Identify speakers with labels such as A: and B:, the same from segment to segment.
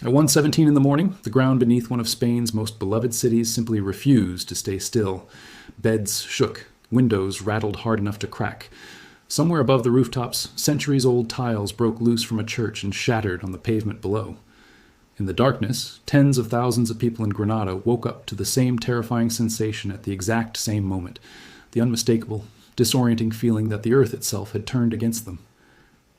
A: At 1:17 in the morning, the ground beneath one of Spain's most beloved cities simply refused to stay still. Beds shook, windows rattled hard enough to crack. Somewhere above the rooftops, centuries-old tiles broke loose from a church and shattered on the pavement below. In the darkness, tens of thousands of people in Granada woke up to the same terrifying sensation at the exact same moment, the unmistakable, disorienting feeling that the earth itself had turned against them.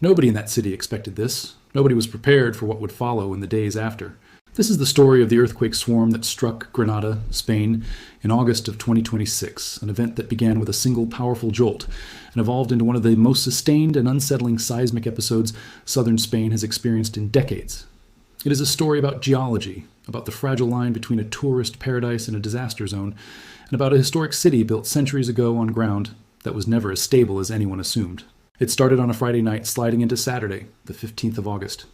A: Nobody in that city expected this. Nobody was prepared for what would follow in the days after. This is the story of the earthquake swarm that struck Granada, Spain, in August of 2026, an event that began with a single powerful jolt and evolved into one of the most sustained and unsettling seismic episodes southern Spain has experienced in decades. It is a story about geology, about the fragile line between a tourist paradise and a disaster zone, and about a historic city built centuries ago on ground that was never as stable as anyone assumed. It started on a Friday night, sliding into Saturday, the 15th of August.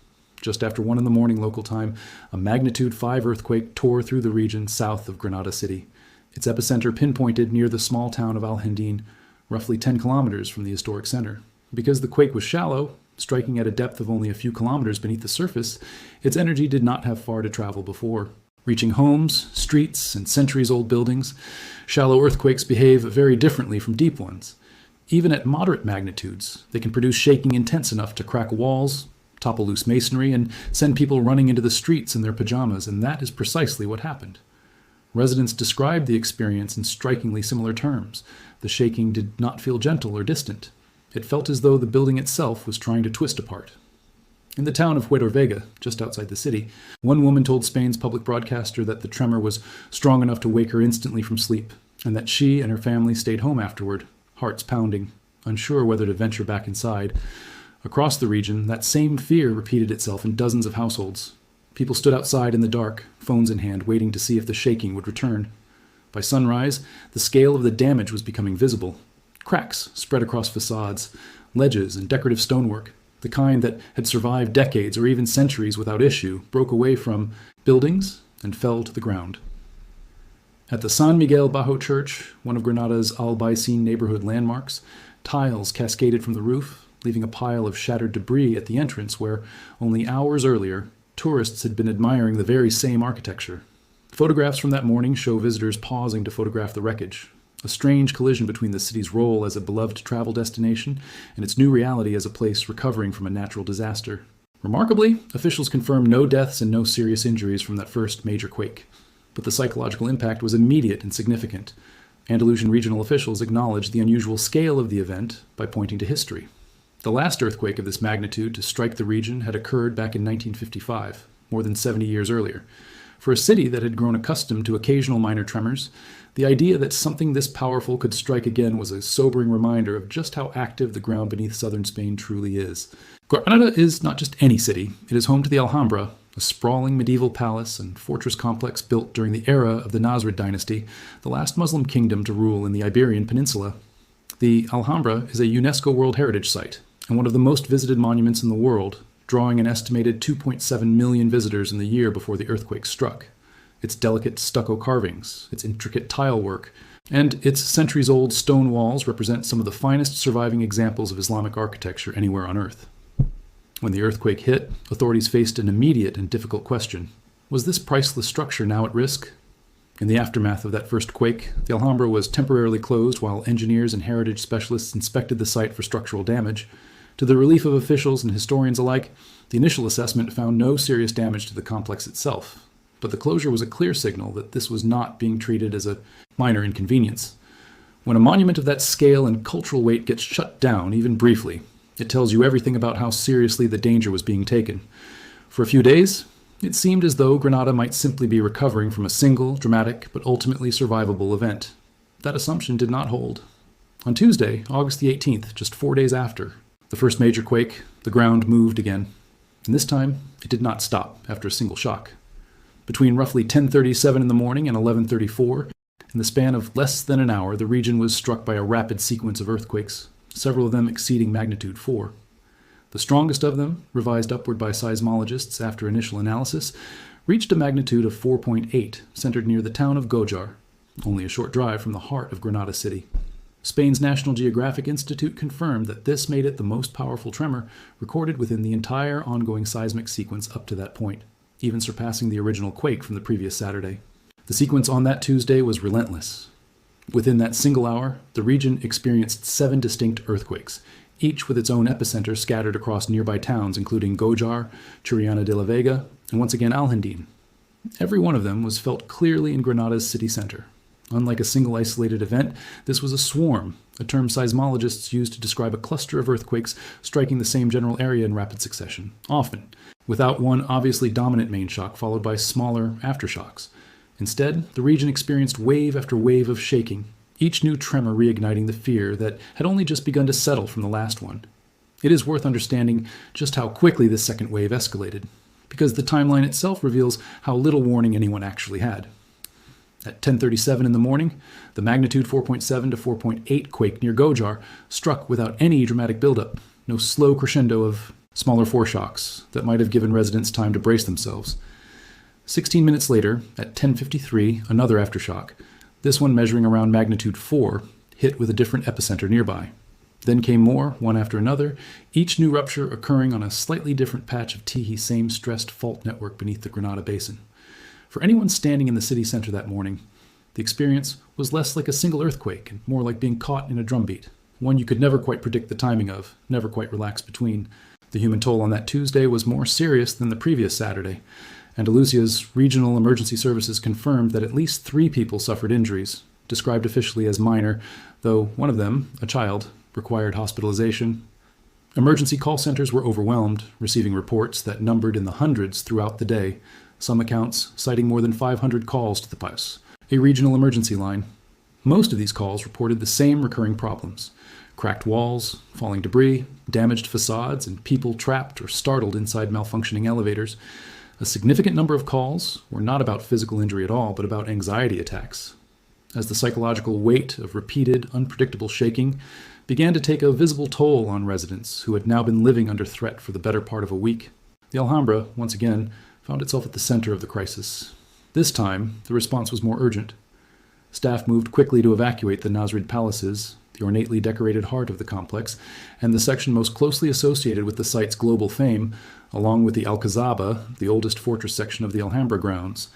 A: Just after 1 in the morning local time, a magnitude 5 earthquake tore through the region south of Granada City. Its epicenter pinpointed near the small town of Alhendin, roughly 10 kilometers from the historic center. Because the quake was shallow, striking at a depth of only a few kilometers beneath the surface, its energy did not have far to travel before. Reaching homes, streets, and centuries-old buildings, shallow earthquakes behave very differently from deep ones. Even at moderate magnitudes, they can produce shaking intense enough to crack walls, topple loose masonry, and send people running into the streets in their pajamas, and that is precisely what happened. Residents described the experience in strikingly similar terms. The shaking did not feel gentle or distant. It felt as though the building itself was trying to twist apart. In the town of Vega, just outside the city, one woman told Spain's public broadcaster that the tremor was strong enough to wake her instantly from sleep, and that she and her family stayed home afterward, hearts pounding, unsure whether to venture back inside. Across the region, that same fear repeated itself in dozens of households. People stood outside in the dark, phones in hand, waiting to see if the shaking would return. By sunrise, the scale of the damage was becoming visible. Cracks spread across facades, ledges and decorative stonework, the kind that had survived decades or even centuries without issue, broke away from buildings and fell to the ground. At the San Miguel Bajo Church, one of Granada's Albaicin neighborhood landmarks, tiles cascaded from the roof, leaving a pile of shattered debris at the entrance where, only hours earlier, tourists had been admiring the very same architecture. Photographs from that morning show visitors pausing to photograph the wreckage, a strange collision between the city's role as a beloved travel destination and its new reality as a place recovering from a natural disaster. Remarkably, officials confirmed no deaths and no serious injuries from that first major quake. But the psychological impact was immediate and significant. Andalusian regional officials acknowledged the unusual scale of the event by pointing to history. The last earthquake of this magnitude to strike the region had occurred back in 1955, more than 70 years earlier. For a city that had grown accustomed to occasional minor tremors, the idea that something this powerful could strike again was a sobering reminder of just how active the ground beneath southern Spain truly is. Granada is not just any city. It is home to the Alhambra, a sprawling medieval palace and fortress complex built during the era of the Nasrid dynasty, the last Muslim kingdom to rule in the Iberian Peninsula. The Alhambra is a UNESCO World Heritage Site and one of the most visited monuments in the world, drawing an estimated 2.7 million visitors in the year before the earthquake struck. Its delicate stucco carvings, its intricate tile work, and its centuries-old stone walls represent some of the finest surviving examples of Islamic architecture anywhere on Earth. When the earthquake hit, authorities faced an immediate and difficult question. Was this priceless structure now at risk? In the aftermath of that first quake, the Alhambra was temporarily closed while engineers and heritage specialists inspected the site for structural damage. To the relief of officials and historians alike, the initial assessment found no serious damage to the complex itself. But the closure was a clear signal that this was not being treated as a minor inconvenience. When a monument of that scale and cultural weight gets shut down, even briefly, it tells you everything about how seriously the danger was being taken. For a few days, it seemed as though Granada might simply be recovering from a single, dramatic, but ultimately survivable event. That assumption did not hold. On Tuesday, August the 18th, just 4 days after the first major quake, the ground moved again. And this time, it did not stop after a single shock. Between roughly 10:37 in the morning and 11:34, in the span of less than an hour, the region was struck by a rapid sequence of earthquakes, several of them exceeding magnitude 4. The strongest of them, revised upward by seismologists after initial analysis, reached a magnitude of 4.8, centered near the town of Gojar, only a short drive from the heart of Granada City. Spain's National Geographic Institute confirmed that this made it the most powerful tremor recorded within the entire ongoing seismic sequence up to that point. even surpassing the original quake from the previous Saturday. The sequence on that Tuesday was relentless. Within that single hour, the region experienced 7 distinct earthquakes, each with its own epicenter scattered across nearby towns including Gojar, Churiana de la Vega, and once again Alhendin. Every one of them was felt clearly in Granada's city center. Unlike a single isolated event, this was a swarm, a term seismologists use to describe a cluster of earthquakes striking the same general area in rapid succession, often without one obviously dominant main shock followed by smaller aftershocks. Instead, the region experienced wave after wave of shaking, each new tremor reigniting the fear that had only just begun to settle from the last one. It is worth understanding just how quickly this second wave escalated, because the timeline itself reveals how little warning anyone actually had. At 10:37 in the morning, the magnitude 4.7 to 4.8 quake near Gojar struck without any dramatic buildup, no slow crescendo of smaller foreshocks that might have given residents time to brace themselves. 16 minutes later, at 10:53, another aftershock, this one measuring around magnitude 4, hit with a different epicenter nearby. Then came more, one after another, each new rupture occurring on a slightly different patch of Tihi same stressed fault network beneath the Granada Basin. For anyone standing in the city center that morning, the experience was less like a single earthquake and more like being caught in a drumbeat, one you could never quite predict the timing of, never quite relax between. The human toll on that Tuesday was more serious than the previous Saturday. Andalusia's regional emergency services confirmed that at least 3 people suffered injuries, described officially as minor, though one of them, a child, required hospitalization. Emergency call centers were overwhelmed, receiving reports that numbered in the hundreds throughout the day, some accounts citing more than 500 calls to the PAUS, a regional emergency line. Most of these calls reported the same recurring problems: cracked walls, falling debris, damaged facades, and people trapped or startled inside malfunctioning elevators. A significant number of calls were not about physical injury at all, but about anxiety attacks, as the psychological weight of repeated, unpredictable shaking began to take a visible toll on residents who had now been living under threat for the better part of a week. The Alhambra, once again, found itself at the center of the crisis. This time, the response was more urgent. Staff moved quickly to evacuate the Nasrid palaces, the ornately decorated heart of the complex, and the section most closely associated with the site's global fame, along with the Alcazaba, the oldest fortress section of the Alhambra grounds.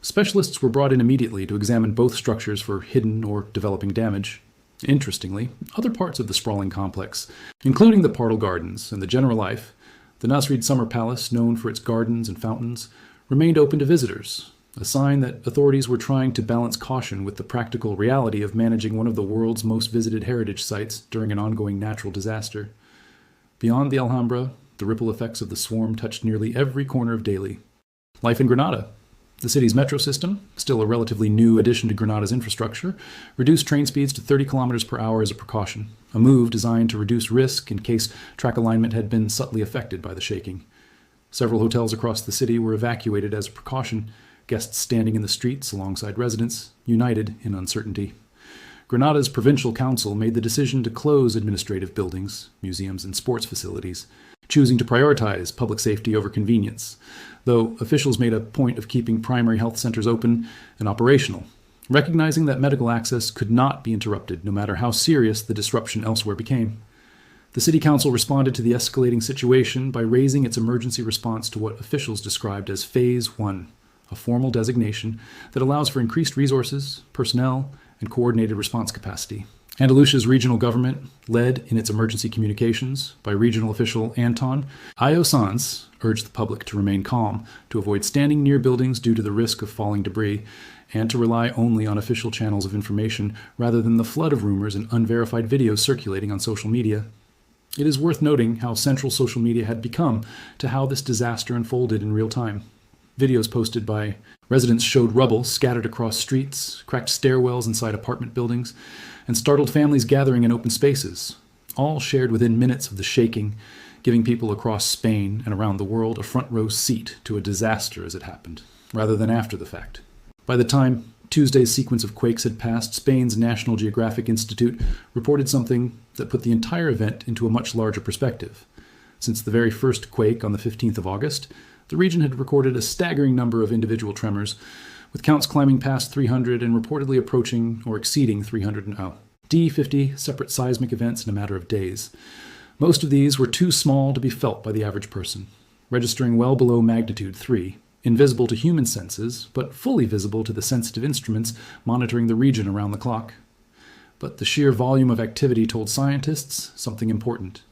A: Specialists were brought in immediately to examine both structures for hidden or developing damage. Interestingly, other parts of the sprawling complex, including the Partal Gardens and the general life, the Nasrid Summer Palace, known for its gardens and fountains, remained open to visitors, a sign that authorities were trying to balance caution with the practical reality of managing one of the world's most visited heritage sites during an ongoing natural disaster. Beyond the Alhambra, the ripple effects of the swarm touched nearly every corner of Delhi. Life in Granada. The city's metro system, still a relatively new addition to Granada's infrastructure, reduced train speeds to 30 kilometers per hour as a precaution, a move designed to reduce risk in case track alignment had been subtly affected by the shaking. Several hotels across the city were evacuated as a precaution, guests standing in the streets alongside residents, united in uncertainty. Granada's provincial council made the decision to close administrative buildings, museums, and sports facilities, choosing to prioritize public safety over convenience, though officials made a point of keeping primary health centers open and operational, recognizing that medical access could not be interrupted no matter how serious the disruption elsewhere became. The city council responded to the escalating situation by raising its emergency response to what officials described as Phase 1, a formal designation that allows for increased resources, personnel, and coordinated response capacity. Andalusia's regional government, led in its emergency communications by regional official Anton Io Sanz, urged the public to remain calm, to avoid standing near buildings due to the risk of falling debris, and to rely only on official channels of information rather than the flood of rumors and unverified videos circulating on social media. It is worth noting how central social media had become to how this disaster unfolded in real time. Videos posted by residents showed rubble scattered across streets, cracked stairwells inside apartment buildings, and startled families gathering in open spaces, all shared within minutes of the shaking, giving people across Spain and around the world a front row seat to a disaster as it happened, rather than after the fact. By the time Tuesday's sequence of quakes had passed, Spain's National Geographic Institute reported something that put the entire event into a much larger perspective. Since the very first quake on the 15th of August, the region had recorded a staggering number of individual tremors, with counts climbing past 300 and reportedly approaching or exceeding 350 separate seismic events in a matter of days. Most of these were too small to be felt by the average person, registering well below magnitude 3, invisible to human senses, but fully visible to the sensitive instruments monitoring the region around the clock. But the sheer volume of activity told scientists something important.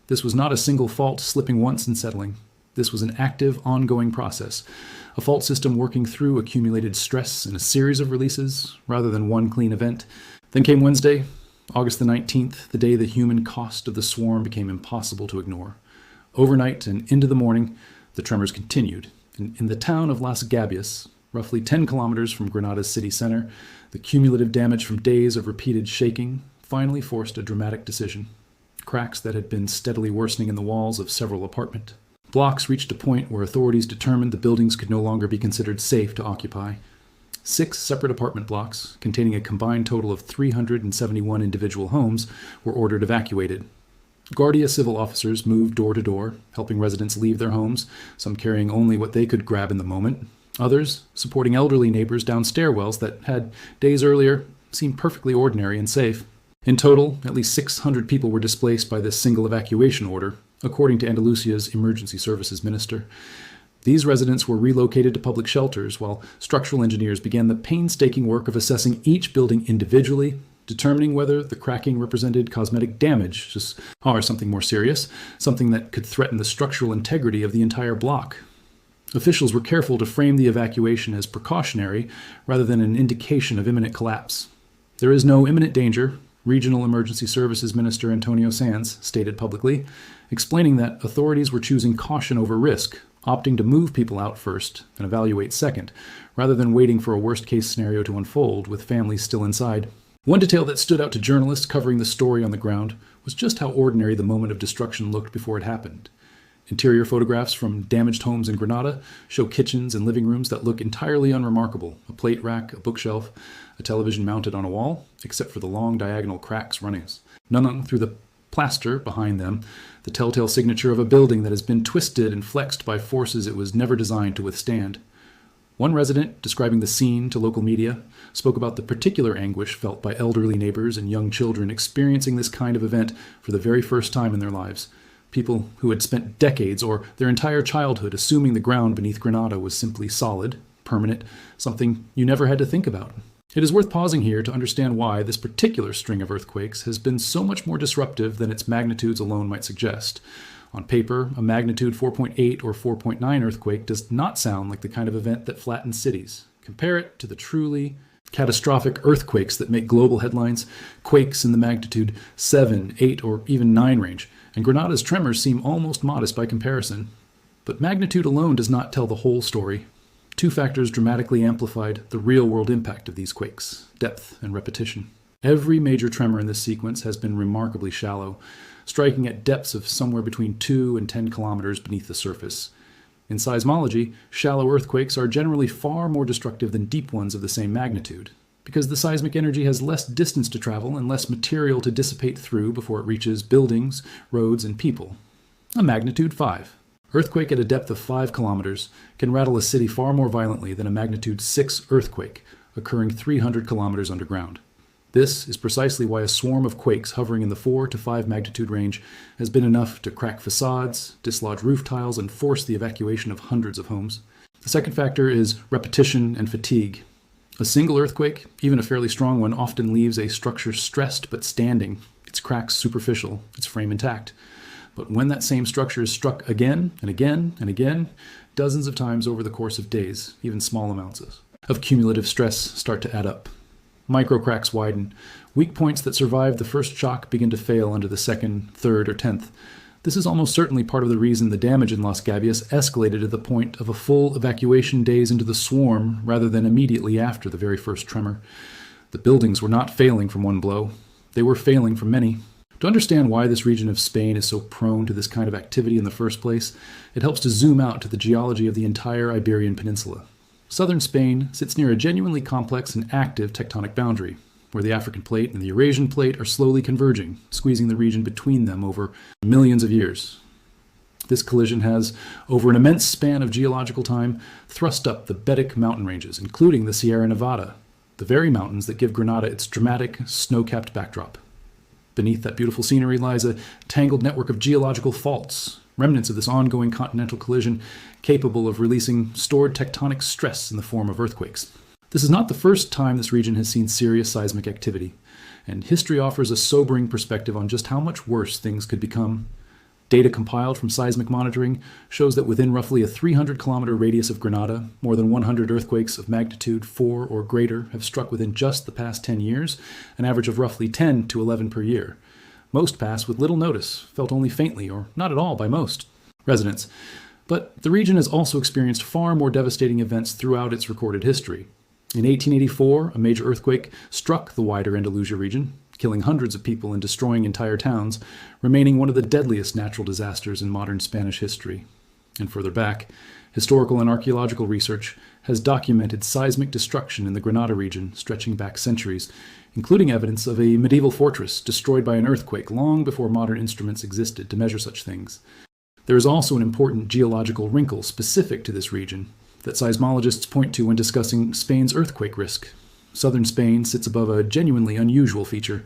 A: This was not a single fault slipping once and settling. This was an active, ongoing process, a fault system working through accumulated stress in a series of releases rather than one clean event. Then came Wednesday, August the 19th, the day the human cost of the swarm became impossible to ignore. Overnight and into the morning, the tremors continued. And in the town of Las Gabias, roughly 10 kilometers from Granada's city center, the cumulative damage from days of repeated shaking finally forced a dramatic decision. Cracks that had been steadily worsening in the walls of several apartment blocks reached a point where authorities determined the buildings could no longer be considered safe to occupy. 6 separate apartment blocks, containing a combined total of 371 individual homes, were ordered evacuated. Guardia civil officers moved door to door, helping residents leave their homes, some carrying only what they could grab in the moment, others supporting elderly neighbors down stairwells that had, days earlier, seemed perfectly ordinary and safe. In total, at least 600 people were displaced by this single evacuation order, according to Andalusia's emergency services minister. These residents were relocated to public shelters, while structural engineers began the painstaking work of assessing each building individually, determining whether the cracking represented cosmetic damage, or something more serious, something that could threaten the structural integrity of the entire block. Officials were careful to frame the evacuation as precautionary rather than an indication of imminent collapse. There is no imminent danger, Regional Emergency Services Minister Antonio Sanz stated publicly, explaining that authorities were choosing caution over risk, opting to move people out first and evaluate second, rather than waiting for a worst-case scenario to unfold with families still inside. One detail that stood out to journalists covering the story on the ground was just how ordinary the moment of destruction looked before it happened. Interior photographs from damaged homes in Granada show kitchens and living rooms that look entirely unremarkable. A plate rack, a bookshelf, a television mounted on a wall, except for the long diagonal cracks running. None through the plaster behind them, the telltale signature of a building that has been twisted and flexed by forces it was never designed to withstand. One resident, describing the scene to local media, spoke about the particular anguish felt by elderly neighbors and young children experiencing this kind of event for the very first time in their lives. People who had spent decades or their entire childhood assuming the ground beneath Granada was simply solid, permanent, something you never had to think about. It is worth pausing here to understand why this particular string of earthquakes has been so much more disruptive than its magnitudes alone might suggest. On paper, a magnitude 4.8 or 4.9 earthquake does not sound like the kind of event that flattens cities. Compare it to the truly catastrophic earthquakes that make global headlines, quakes in the magnitude 7, 8, or even 9 range, and Granada's tremors seem almost modest by comparison. But magnitude alone does not tell the whole story. 2 factors dramatically amplified the real-world impact of these quakes: depth and repetition. Every major tremor in this sequence has been remarkably shallow, striking at depths of somewhere between 2 and 10 kilometers beneath the surface. In seismology, shallow earthquakes are generally far more destructive than deep ones of the same magnitude, because the seismic energy has less distance to travel and less material to dissipate through before it reaches buildings, roads, and people. A magnitude 5. Earthquake at a depth of 5 kilometers can rattle a city far more violently than a magnitude 6 earthquake occurring 300 kilometers underground. This is precisely why a swarm of quakes hovering in the 4 to 5 magnitude range has been enough to crack facades, dislodge roof tiles, and force the evacuation of hundreds of homes. The second factor is repetition and fatigue. A single earthquake, even a fairly strong one, often leaves a structure stressed but standing, its cracks superficial, its frame intact. But when that same structure is struck again and again and again, dozens of times over the course of days, even small amounts of cumulative stress start to add up. Microcracks widen. Weak points that survived the first shock begin to fail under the second, third, or 10th. This is almost certainly part of the reason the damage in Las Gabias escalated to the point of a full evacuation days into the swarm rather than immediately after the very first tremor. The buildings were not failing from one blow. They were failing from many. To understand why this region of Spain is so prone to this kind of activity in the first place, it helps to zoom out to the geology of the entire Iberian Peninsula. Southern Spain sits near a genuinely complex and active tectonic boundary, where the African plate and the Eurasian plate are slowly converging, squeezing the region between them over millions of years. This collision has, over an immense span of geological time, thrust up the Betic mountain ranges, including the Sierra Nevada, the very mountains that give Granada its dramatic, snow-capped backdrop. Beneath that beautiful scenery lies a tangled network of geological faults, remnants of this ongoing continental collision capable of releasing stored tectonic stress in the form of earthquakes. This is not the first time this region has seen serious seismic activity, and history offers a sobering perspective on just how much worse things could become. Data compiled from seismic monitoring shows that within roughly a 300-kilometer radius of Granada, more than 100 earthquakes of magnitude 4 or greater have struck within just the past 10 years, an average of roughly 10 to 11 per year. Most pass with little notice, felt only faintly or not at all by most residents. But the region has also experienced far more devastating events throughout its recorded history. In 1884, a major earthquake struck the wider Andalusia region, killing hundreds of people and destroying entire towns, remaining one of the deadliest natural disasters in modern Spanish history. And further back, historical and archaeological research has documented seismic destruction in the Granada region stretching back centuries, including evidence of a medieval fortress destroyed by an earthquake long before modern instruments existed to measure such things. There is also an important geological wrinkle specific to this region that seismologists point to when discussing Spain's earthquake risk. Southern Spain sits above a genuinely unusual feature,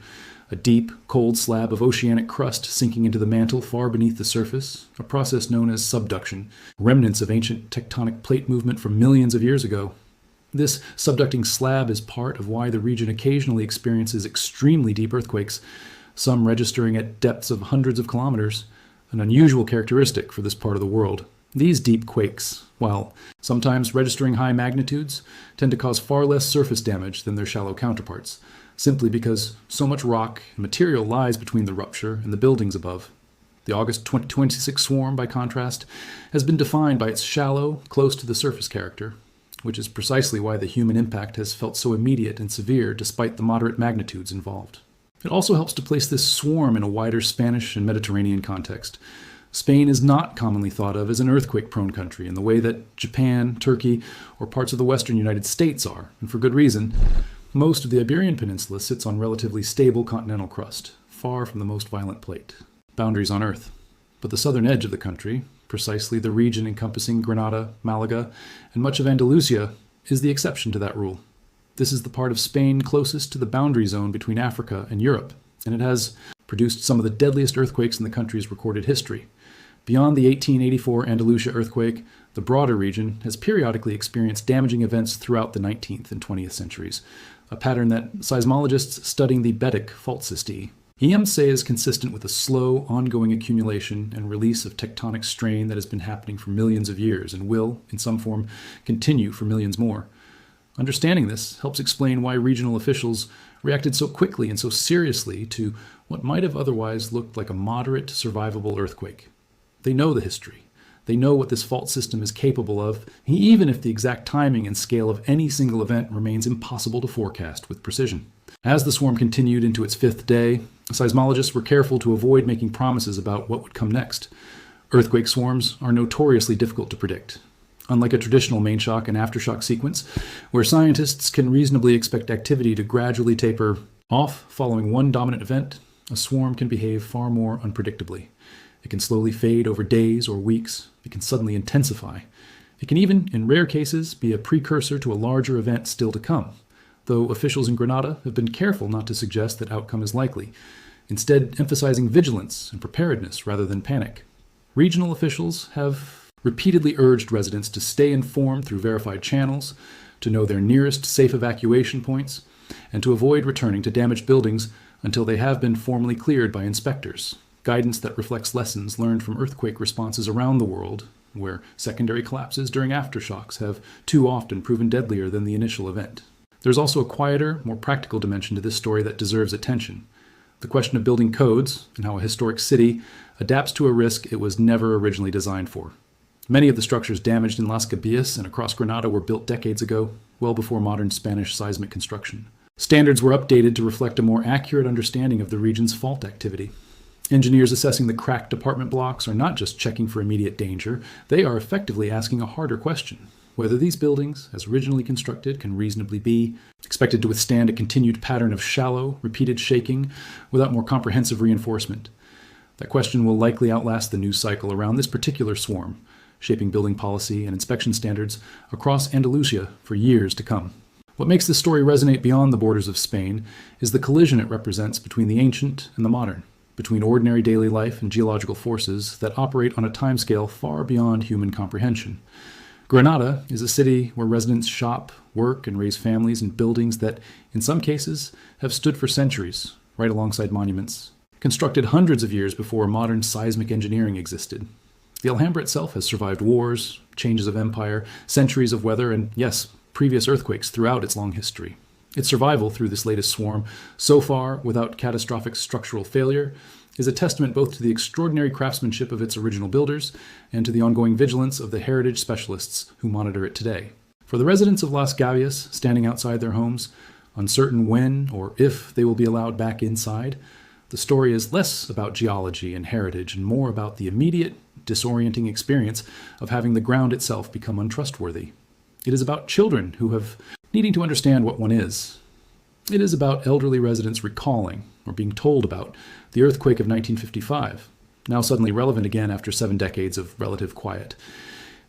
A: a deep, cold slab of oceanic crust sinking into the mantle far beneath the surface, a process known as subduction, remnants of ancient tectonic plate movement from millions of years ago. This subducting slab is part of why the region occasionally experiences extremely deep earthquakes, some registering at depths of hundreds of kilometers, an unusual characteristic for this part of the world. These deep quakes, while sometimes registering high magnitudes, tend to cause far less surface damage than their shallow counterparts, simply because so much rock and material lies between the rupture and the buildings above. The August 2026 swarm, by contrast, has been defined by its shallow, close to the surface character, which is precisely why the human impact has felt so immediate and severe despite the moderate magnitudes involved. It also helps to place this swarm in a wider Spanish and Mediterranean context. Spain is not commonly thought of as an earthquake-prone country in the way that Japan, Turkey, or parts of the western United States are, and for good reason. Most of the Iberian Peninsula sits on relatively stable continental crust, far from the most violent plate. Boundaries on Earth. But the southern edge of the country, precisely the region encompassing Granada, Malaga, and much of Andalusia, is the exception to that rule. This is the part of Spain closest to the boundary zone between Africa and Europe, and it has produced some of the deadliest earthquakes in the country's recorded history. Beyond the 1884 Andalusia earthquake, the broader region has periodically experienced damaging events throughout the 19th and 20th centuries, a pattern that seismologists studying the Betic fault system say is consistent with a slow, ongoing accumulation and release of tectonic strain that has been happening for millions of years and will, in some form, continue for millions more. Understanding this helps explain why regional officials reacted so quickly and so seriously to what might have otherwise looked like a moderate, survivable earthquake. They know the history. They know what this fault system is capable of, even if the exact timing and scale of any single event remains impossible to forecast with precision. As the swarm continued into its fifth day, seismologists were careful to avoid making promises about what would come next. Earthquake swarms are notoriously difficult to predict. Unlike a traditional main shock and aftershock sequence, where scientists can reasonably expect activity to gradually taper off following one dominant event, a swarm can behave far more unpredictably. It can slowly fade over days or weeks. It can suddenly intensify. It can even, in rare cases, be a precursor to a larger event still to come, though officials in Granada have been careful not to suggest that outcome is likely, instead emphasizing vigilance and preparedness rather than panic. Regional officials have repeatedly urged residents to stay informed through verified channels, to know their nearest safe evacuation points, and to avoid returning to damaged buildings until they have been formally cleared by inspectors. Guidance that reflects lessons learned from earthquake responses around the world, where secondary collapses during aftershocks have too often proven deadlier than the initial event. There's also a quieter, more practical dimension to this story that deserves attention. The question of building codes and how a historic city adapts to a risk it was never originally designed for. Many of the structures damaged in Las Cabillas and across Granada were built decades ago, well before modern Spanish seismic construction. Standards were updated to reflect a more accurate understanding of the region's fault activity. Engineers assessing the cracked apartment blocks are not just checking for immediate danger, they are effectively asking a harder question: whether these buildings, as originally constructed, can reasonably be expected to withstand a continued pattern of shallow, repeated shaking without more comprehensive reinforcement. That question will likely outlast the news cycle around this particular swarm, shaping building policy and inspection standards across Andalusia for years to come. What makes this story resonate beyond the borders of Spain is the collision it represents between the ancient and the modern. between ordinary daily life and geological forces that operate on a timescale far beyond human comprehension. Granada is a city where residents shop, work, and raise families in buildings that, in some cases, have stood for centuries, right alongside monuments, constructed hundreds of years before modern seismic engineering existed. The Alhambra itself has survived wars, changes of empire, centuries of weather, and yes, previous earthquakes throughout its long history. Its survival through this latest swarm, so far without catastrophic structural failure, is a testament both to the extraordinary craftsmanship of its original builders and to the ongoing vigilance of the heritage specialists who monitor it today. For the residents of Las Gavias standing outside their homes, uncertain when or if they will be allowed back inside, the story is less about geology and heritage and more about the immediate, disorienting experience of having the ground itself become untrustworthy. It is about children who have needing to understand what one is. It is about elderly residents recalling, or being told about, the earthquake of 1955, now suddenly relevant again after 7 decades of relative quiet.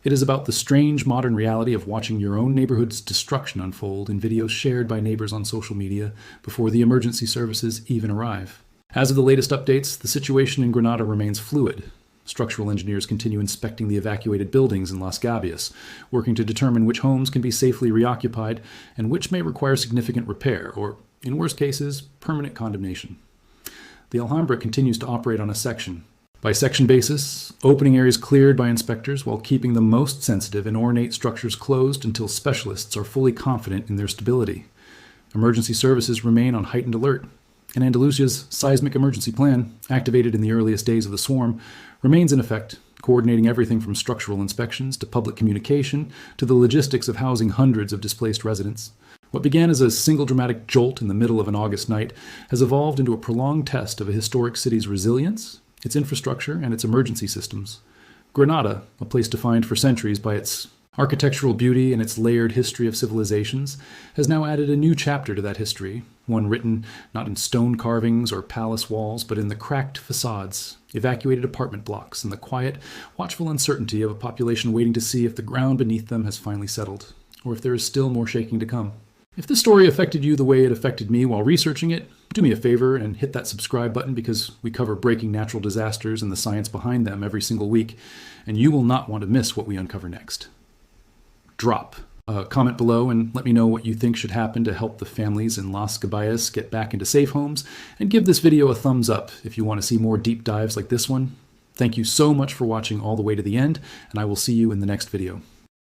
A: It is about the strange modern reality of watching your own neighborhood's destruction unfold in videos shared by neighbors on social media before the emergency services even arrive. As of the latest updates, the situation in Granada remains fluid. Structural engineers continue inspecting the evacuated buildings in Las Gavias, working to determine which homes can be safely reoccupied and which may require significant repair, or, in worst cases, permanent condemnation. The Alhambra continues to operate on a section-by-section basis, opening areas cleared by inspectors while keeping the most sensitive and ornate structures closed until specialists are fully confident in their stability. Emergency services remain on heightened alert, and Andalusia's seismic emergency plan, activated in the earliest days of the swarm, remains in effect, coordinating everything from structural inspections to public communication to the logistics of housing hundreds of displaced residents. What began as a single dramatic jolt in the middle of an August night has evolved into a prolonged test of a historic city's resilience, its infrastructure, and its emergency systems. Granada, a place defined for centuries by its architectural beauty and its layered history of civilizations, has now added a new chapter to that history, one written not in stone carvings or palace walls, but in the cracked facades, evacuated apartment blocks, and the quiet, watchful uncertainty of a population waiting to see if the ground beneath them has finally settled, or if there is still more shaking to come. If this story affected you the way it affected me while researching it, do me a favor and hit that subscribe button, because we cover breaking natural disasters and the science behind them every single week, and you will not want to miss what we uncover next. Drop a comment below and let me know what you think should happen to help the families in Las Gavias get back into safe homes, and give this video a thumbs up if you want to see more deep dives like this one. Thank you so much for watching all the way to the end, and I will see you in the next video.